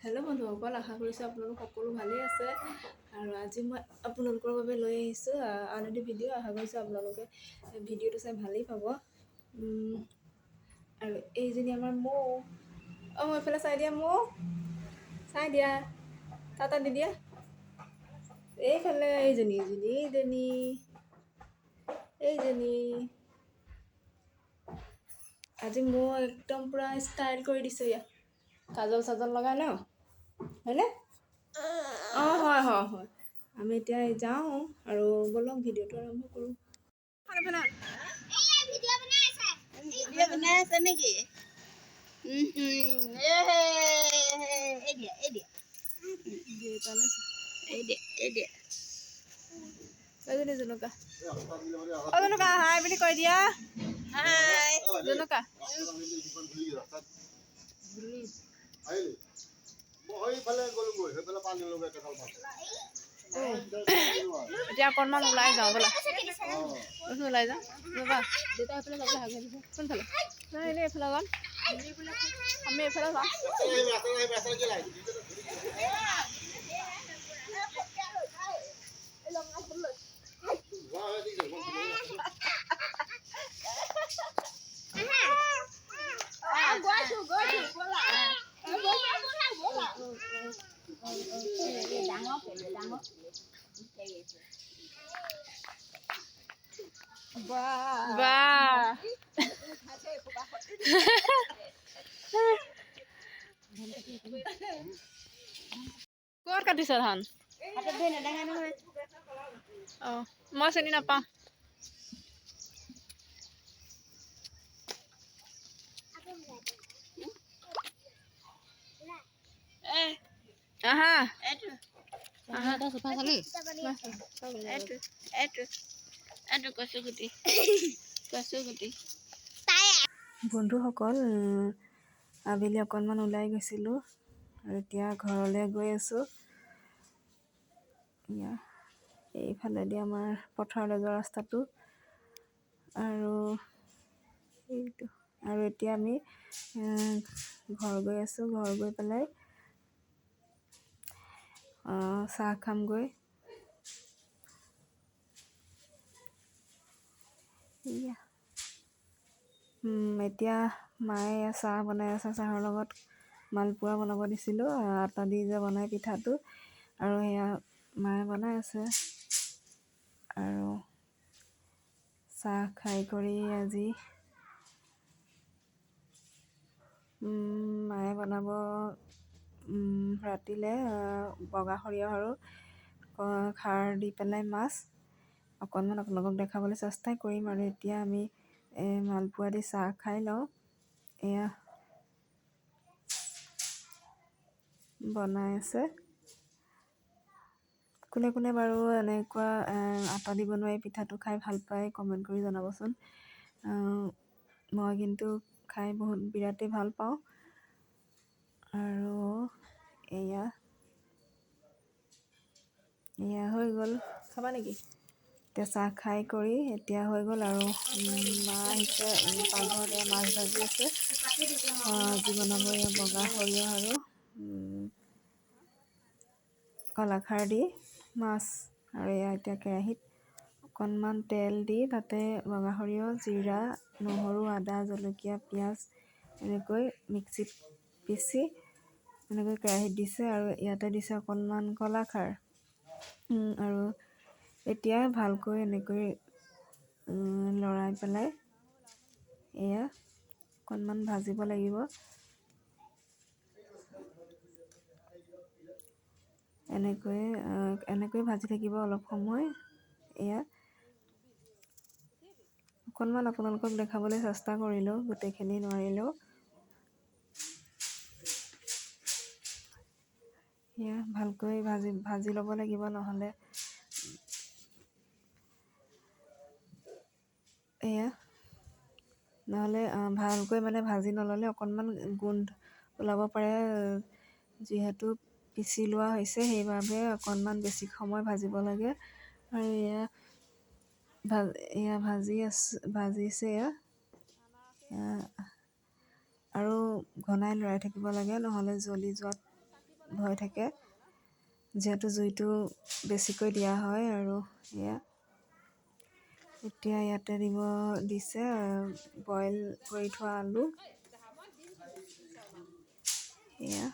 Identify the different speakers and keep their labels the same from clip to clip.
Speaker 1: Hello' বন্ধুসকল, আশা কৰিছোঁ আপোনালোক সকলো ভালেই আছে। আৰু আজি মই আপোনালোকৰ বাবে লৈ আহিছোঁ আন এটি ভিডিঅ'। আশা কৰিছোঁ আপোনালোকে ভিডিঅ'টো চাই ভালেই পাব। আৰু এইজনী আমাৰ মৌ। মই এইফালে চাই দিয়া, মৌ চাই দিয়া, টাটা দি দিয়া। এইফালে এইজনী আজি মৌ একদম পূৰা ষ্টাইল কৰি দিছে। ইয়াত কাজল চাজল লগাই ন, হয়নে? হয়। আমি এতিয়া যাওঁ আৰু বলক ভিডিঅ'টো আৰম্ভ কৰোঁ।
Speaker 2: ভিডিঅ' বনাই আছে নেকি?
Speaker 1: জনুকা হাই বুলি কৈ দিয়া।
Speaker 2: হাই
Speaker 1: জনুকা এতিয়া অকণমান ওলাই যাওঁ ব'লা। ওলাই যাওঁ ৰ'বা, দেউতা এইফালে যাবলৈ হাক দিছে। কোনফালে? নাই, এনেই এইফালে যাম। আমি এইফালে যাম। ক'ত কাটিছ ধান? অঁ, মই চিনি নাপাওঁ। আহা
Speaker 2: চোফা খালি কচু গুটি
Speaker 1: বন্ধুসকল, আবেলি অকণমান ওলাই গৈছিলোঁ আৰু এতিয়া ঘৰলৈ গৈ আছোঁ। এইফালেদি আমাৰ পথাৰলৈ যোৱা ৰাস্তাটো আৰু এইটো। আৰু এতিয়া আমি ঘৰ গৈ আছোঁ। ঘৰ গৈ পেলাই চাহ খামগৈ। এতিয়া মায়ে চাহ বনাই আছে। চাহৰ লগত মালপোৱা বনাব দিছিলোঁ, আটা দি যে বনাই পিঠাটো, আৰু সেয়া মায়ে বনাই আছে। আৰু চাহ খাই কৰি আজি মায়ে বনাব ৰাতিলৈ বগা সৰিয়হ আৰু খাৰ দি পেলাই মাছ অকণমান আপোনালোকক দেখাবলৈ চেষ্টা কৰিম। আৰু এতিয়া আমি মালপোৱা দি চাহ খাই লওঁ। এয়া বনাই আছে। কোনে কোনে বাৰু এনেকুৱা আটা দি বনোৱা এই পিঠাটো খাই ভাল পায়, কমেণ্ট কৰি জনাবচোন। মই কিন্তু খাই বিৰাটেই ভাল পাওঁ। আৰু এয়া হৈ গ'ল। খাবা নেকি? এতিয়া চাহ খাই কৰি এতিয়া হৈ গ'ল। আৰু মা আহিছে পাকঘৰতে, মাছ ভাজি আছে। আজি বনাব এয়া বগা সৰিয়হ আৰু কলাখাৰ দি মাছ। আৰু এয়া এতিয়া কেৰাহীত অকণমান তেল দি তাতে বগা সৰিয়হ, জিৰা, নহৰু, আদা, জলকীয়া, পিঁয়াজ এনেকৈ মিক্সিত পিচি এনেকৈ কেৰাহীত দিছে। আৰু ইয়াতে দিছে অকণমান কলাখাৰ। আৰু এতিয়া ভালকৈ এনেকৈ লৰাই পেলাই এয়া অকণমান ভাজিব লাগিব। এনেকৈ ভাজি থাকিব অলপ সময়। এয়া অকণমান আপোনালোকক দেখাবলৈ চেষ্টা কৰিলোঁ, গোটেইখিনি নোৱাৰিলেও। এয়া ভালকৈ ভাজি ল'ব লাগিব, নহ'লে ভালকৈ ভাজি নল'লে অকণমান গোন্ধ ওলাব পাৰে। যিহেতু পিচি লোৱা হৈছে, সেইবাবে অকণমান বেছি সময় ভাজিব লাগে। আৰু এয়া ভাজিছে। আৰু ঘনাই লৰাই থাকিব লাগে, নহ'লে জ্বলি যোৱাত ভয় থাকে, যিহেতু জুইটো বেছিকৈ দিয়া হয়। আৰু এয়া এতিয়া ইয়াতে দিছে বইল কৰি থোৱা আলু। এয়া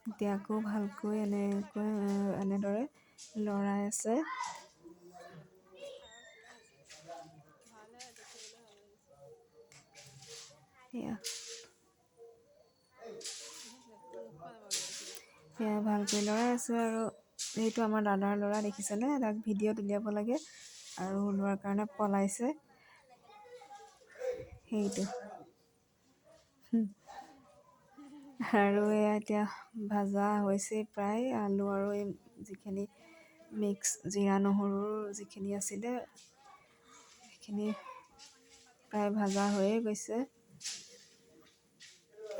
Speaker 1: এতিয়া আকৌ ভালকৈ এনেদৰে লৰাই আছে। সেয়া ভালকৈ লৰাই আছে। আৰু এইটো আমাৰ দাদাৰ ল'ৰা, দেখিছেনে? তাক ভিডিঅ'ত উলিয়াব লাগে আৰু ওলোৱাৰ কাৰণে পলাইছে। সেইটো আৰু এয়া এতিয়া ভাজা হৈছে প্ৰায় আলু আৰু এই যিখিনি মিক্স জিৰা নহৰুৰ যিখিনি আছিলে সেইখিনি প্ৰায় ভাজা হৈয়ে গৈছে।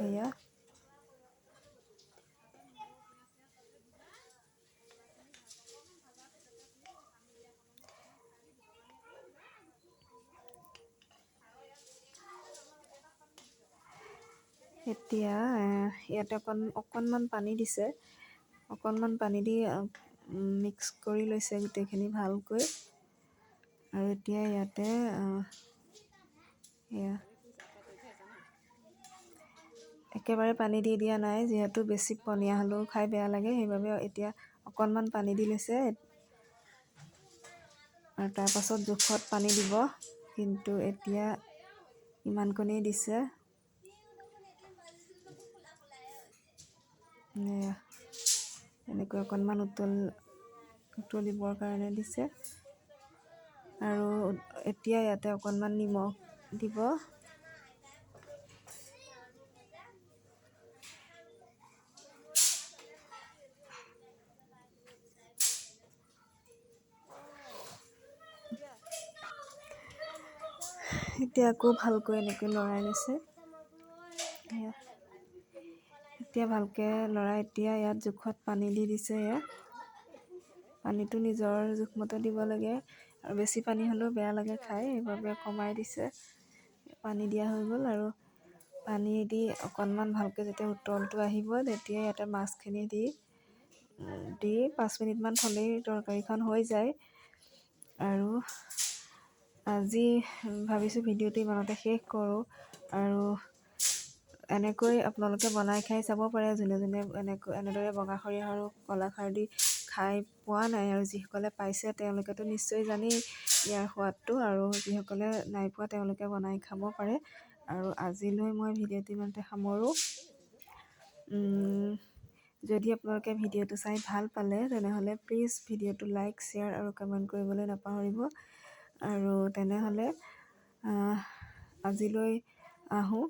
Speaker 1: এয়া এতিয়া ইয়াতে অকণমান পানী দিছে, অকণমান পানী দি মিক্স কৰি লৈছে গোটেইখিনি ভালকৈ। আৰু এতিয়া ইয়াতে একেবাৰে পানী দি দিয়া নাই, যিহেতু বেছি পনীয়া হ'লেও খাই বেয়া লাগে, সেইবাবে এতিয়া অকণমান পানী দি লৈছে। আৰু তাৰপাছত জোখত পানী দিব, কিন্তু এতিয়া ইমানকণেই দিছে। এনেকৈ অকণমান উতলিবৰ কাৰণে দিছে। আৰু এতিয়া ইয়াতে অকণমান নিমখ দিব। এতিয়া আকৌ ভালকৈ এনেকৈ লৰাই লৈছে। এতিয়া ভালকৈ লৰাই এতিয়া ইয়াত জোখত পানী দি দিছে। পানীটো নিজৰ জোখমতে দিব লাগে, আৰু বেছি পানী হ'লেও বেয়া লাগে খাই, সেইবাবে কমাই দিছে। পানী দিয়া হৈ গ'ল। আৰু পানী দি অকণমান ভালকৈ যেতিয়া উতলটো আহিব, তেতিয়া ইয়াতে মাছখিনি দি 5 মিনিটমান থ'লেই তৰকাৰীখন হৈ যায়। আৰু আজি ভাবিছোঁ ভিডিঅ'টো ইমানতে শেষ কৰোঁ। আৰু এনেকৈ আপোনালোকে বনাই খাই চাব পাৰে, যোনে এনেদৰে বগা সৰিয়হ আৰু কলাখাৰ দি খাই পোৱা নাই। আৰু যিসকলে পাইছে তেওঁলোকেতো নিশ্চয় জানেই ইয়াৰ সোৱাদটো, আৰু যিসকলে নাই পোৱা তেওঁলোকে বনাই খাব পাৰে। আৰু আজিলৈ মই ভিডিঅ'টো ইমানতে সামৰোঁ। যদি আপোনালোকে ভিডিঅ'টো চাই ভাল পালে, তেনেহ'লে প্লিজ ভিডিঅ'টো লাইক, শ্বেয়াৰ আৰু কমেণ্ট কৰিবলৈ নাপাহৰিব। আৰু তেনেহ'লে আজিলৈ আহোঁ।